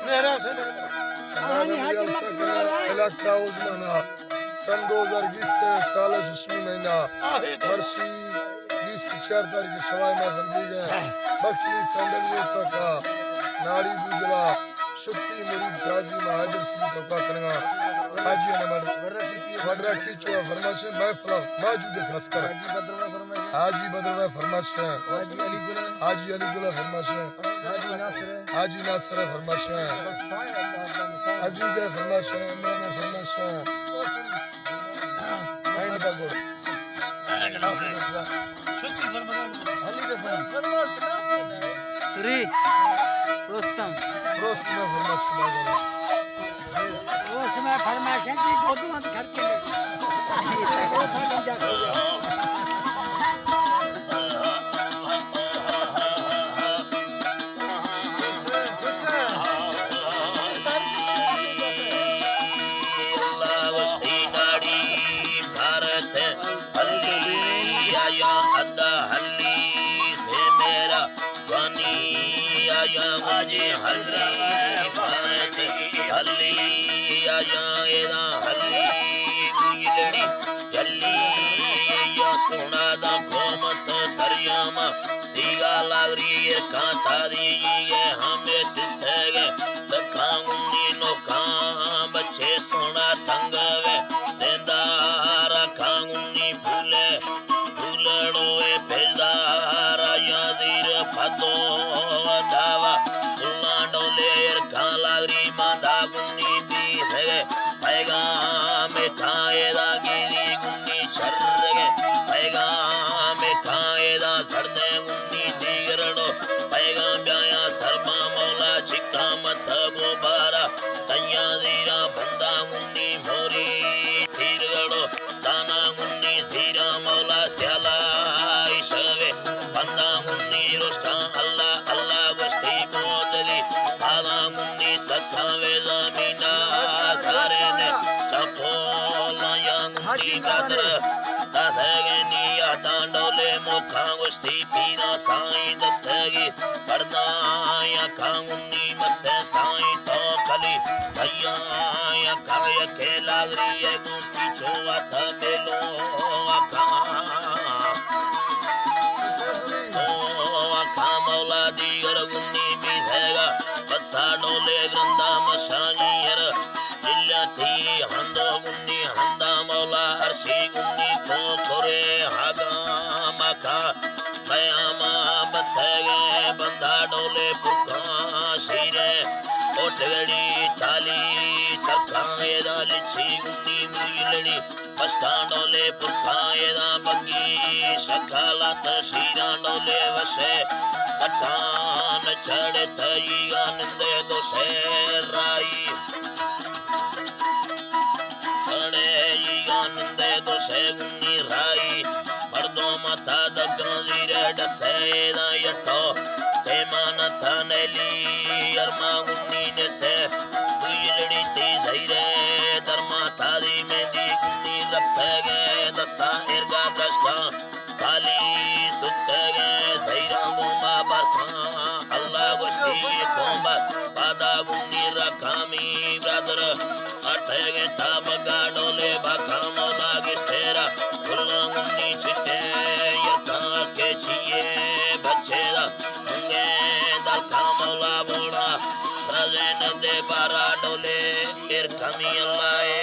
میرا سے علاقہ عثمانہ سن 2020 سال 6 مہینہ ورشی 20 تاریخ سوائے محفل بھی گئے بختلی سینڈل یوتا کا ناڑی بوجلا شکتی مرید سازی مہاجر سلی توقع کرنگا حاجی انمارس وڈرہ کی چوہ فرماشیں محفلہ موجود خاص کر حاجی بدروہ فرماشیں حاجی علی گلہ فرماشیں حاجی ناصر فرماشیں عزیز فرماشیں عمران فرماشیں اینڈ بگوڑ سوری رستم فرماشیں اس میں فرمائشیں کی بہت مت گھر کے حاجی حلی بھارت حلی آیا حلی گجلڑی جلی یا سونا دا قومت سریام سیگا لاغری کانتا دیئے ہمیں سستے گے دکھاں گنی نوکاں بچے سونا تھنگوے دیندارا کھاں گنی پھولے پھولڑوے بھیجدارا یا زیر پھدو داوا ڈولے کھاں لاغری ماندھا گنی دی ہے پیغام کھائے دا گیری گنی چھر گے پیغام کھائے دا سردے گنی دیگرڑو پیغام بیایا سرما مولا چکا مت گوبارا سیاں زیرہ بندہ گنی موری تیرگڑو دانا گنی زیرہ مولا سیالا عشوے بندہ گنی رشکا اللہ اللہ گشتی بودلی آدھا گنی ستھاوے زمینہ سارے نے چپولا یا گنی قدر تدھگنی آدھان ڈولے مکھاں گشتی پینا سائیں دستگی پردائیں کھاں گنی مستے سائیں تو کلی سیاں کھائے کے لاغری گنی چوہ تھا بیلو مولا دیگر گنی بھی دھے گا بسا ڈولے گرندہ مشانیر جلیہ تھی ہندو گنی ہندہ مولا عرشی گنی تو کھرے حاگا مکھا بیاما بستے گے بندہ ڈولے پرکاں شیرے اوٹ گڑی چالی چکھاں ایدہ لچھی گنی مجلڑی بشکان ڈولے پرکاں ایدہ بگی شکالات شیران ڈولے وشے کٹان چڑھ تئی آنندے دو شیر رائی چڑھے ای آنندے دو شیر گنی رائی مردوں متا دگاں زیرے ڈسے دا یٹو پیمان تھا نیلی ارما گنی نسے گجلڑی تی زیرے درما تاری میں دی گنی رکھتے گے دستا ارگا دشکا سالی سکتے گے زیران گوما برکاں اللہ گشتی کومبت پادا گنی رکھامی برادر اٹھے گے تابگا ڈولے بکھا مولا گشتیرا کھلا گنی چھٹے یکاں کے چھئے بچے دا ہنگے دکھا مولا بوڑا رزین دے بارا ڈولے ارکھامی اللہ